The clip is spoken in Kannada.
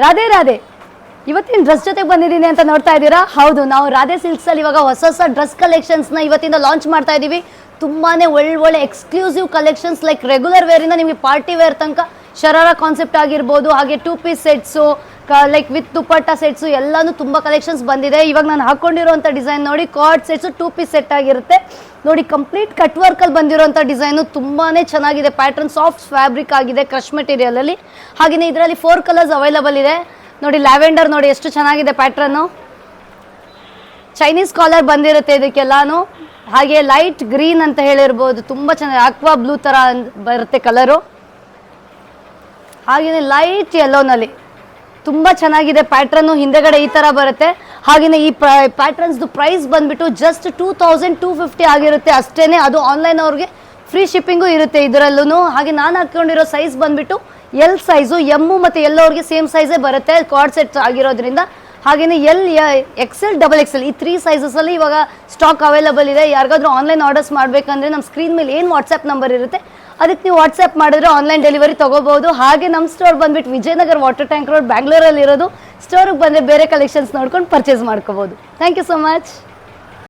ರಾಧೆ ರಾಧೆ. ಇವತ್ತಿನ ಡ್ರೆಸ್ ಜೊತೆಗೆ ಬಂದಿದ್ದೀನಿ ಅಂತ ನೋಡ್ತಾ ಇದ್ದೀರಾ. ಹೌದು, ನಾವು ರಾಧೆ ಸಿಲ್ಕ್ಸ್ ಅಲ್ಲಿ ಇವಾಗ ಹೊಸ ಹೊಸ ಡ್ರೆಸ್ ಕಲೆಕ್ಷನ್ಸ್ ನ ಇವತ್ತಿಂದ ಲಾಂಚ್ ಮಾಡ್ತಾ ಇದೀವಿ. ತುಂಬಾನೇ ಒಳ್ಳೆ exclusive collections, like regular wear ಇಂದ ನಿಮಗೆ ಪಾರ್ಟಿ ವೇರ್ ತನಕ ಶರಾರ ಕಾನ್ಸೆಪ್ಟ್ ಆಗಿರ್ಬೋದು, ಹಾಗೆ 2 piece sets, like with dupatta sets ಎಲ್ಲಾನು ತುಂಬಾ ಕಲೆಕ್ಷನ್ಸ್ ಬಂದಿದೆ. ಇವಾಗ ನಾನು ಹಾಕೊಂಡಿರುವಂತ ಡಿಸೈನ್ ನೋಡಿ, ಕಾರ್ಡ್ ಸೆಟ್ಸು 2 ಪೀಸ್ ಸೆಟ್ ಆಗಿರುತ್ತೆ ನೋಡಿ. ಕಂಪ್ಲೀಟ್ ಕಟ್ ವರ್ಕ್ ಅಲ್ಲಿ ಬಂದಿರುವಂತ ಡಿಸೈನು ತುಂಬಾನೇ ಚೆನ್ನಾಗಿದೆ. ಪ್ಯಾಟರ್ನ್ ಸಾಫ್ಟ್ ಫ್ಯಾಬ್ರಿಕ್ ಆಗಿದೆ, ಕ್ರಶ್ ಮೆಟೀರಿಯಲ್ ಅಲ್ಲಿ. ಹಾಗೆಯೇ ಇದರಲ್ಲಿ 4 ಕಲರ್ಸ್ ಅವೈಲಬಲ್ ಇದೆ ನೋಡಿ. ಲ್ಯಾವೆಂಡರ್ ನೋಡಿ ಎಷ್ಟು ಚೆನ್ನಾಗಿದೆ ಪ್ಯಾಟರ್ನು. ಚೈನೀಸ್ ಕಾಲರ್ ಬಂದಿರುತ್ತೆ ಇದಕ್ಕೆಲ್ಲಾನು. ಹಾಗೆ ಲೈಟ್ ಗ್ರೀನ್ ಅಂತ ಹೇಳಿರ್ಬೋದು, ತುಂಬಾ ಚೆನ್ನಾಗಿ ಆಕ್ವಾ ಬ್ಲೂ ತರ ಬರುತ್ತೆ ಕಲರು. ಹಾಗೆಯೇ ಲೈಟ್ ಯೆಲ್ಲೋನಲ್ಲಿ ತುಂಬಾ ಚೆನ್ನಾಗಿದೆ ಪ್ಯಾಟರ್ನು. ಹಿಂದೆಗಡೆ ಈ ತರ ಬರುತ್ತೆ. ಹಾಗೆಯೇ ಈ ಪ್ಯಾಟರ್ನ್ಸ್ ಪ್ರೈಸ್ ಬಂದ್ಬಿಟ್ಟು ಜಸ್ಟ್ 2250 ಆಗಿರುತ್ತೆ ಅಷ್ಟೇನೆ. ಅದು ಆನ್ಲೈನ್ ಅವ್ರಿಗೆ ಫ್ರೀ ಶಿಪ್ಪಿಂಗು ಇರುತ್ತೆ ಇದರಲ್ಲೂ. ಹಾಗೆ ನಾನು ಹಾಕೊಂಡಿರೋ ಸೈಜ್ ಬಂದ್ಬಿಟ್ಟು ಎಲ್ ಸೈಜು, ಎಮ್ ಮತ್ತು ಎಲ್ ಅವ್ರಿಗೆ ಸೇಮ್ ಸೈಜೇ ಬರುತ್ತೆ ಕಾರ್ಡ್ ಸೆಟ್ ಆಗಿರೋದ್ರಿಂದ. ಹಾಗೆಯೇ ಎಲ್, XL, XXL ಈ 3 ಸೈಜಸ್ ಅಲ್ಲಿ ಇವಾಗ ಸ್ಟಾಕ್ ಅವೈಲಬಲ್ ಇದೆ. ಯಾರಿಗಾದ್ರೂ ಆನ್ಲೈನ್ ಆರ್ಡರ್ಸ್ ಮಾಡಬೇಕಂದ್ರೆ ನಮ್ಮ ಸ್ಕ್ರೀನ್ ಮೇಲೆ ಏನು ವಾಟ್ಸ್ಆ್ಯಪ್ ನಂಬರ್ ಇರುತ್ತೆ ಅದಕ್ಕೆ ನೀವು ವಾಟ್ಸ್ಆ್ಯಪ್ ಮಾಡಿದ್ರೆ ಆನ್ಲೈನ್ ಡೆಲಿವರಿ ತೊಗೋಬಹುದು. ಹಾಗೆ ನಮ್ಮ ಸ್ಟೋರ್ ಬಂದ್ಬಿಟ್ಟು ವಿಜಯನಗರ ವಾಟರ್ ಟ್ಯಾಂಕ್ ರೋಡ್, ಬ್ಯಾಂಗ್ಳೂರಲ್ಲಿ ಇರೋದು. ಸ್ಟೋರಿಗೆ ಬಂದರೆ ಬೇರೆ ಕಲೆಕ್ಷನ್ಸ್ ನೋಡ್ಕೊಂಡು ಪರ್ಚೇಸ್ ಮಾಡ್ಕೋಬಹುದು. Thank you so much.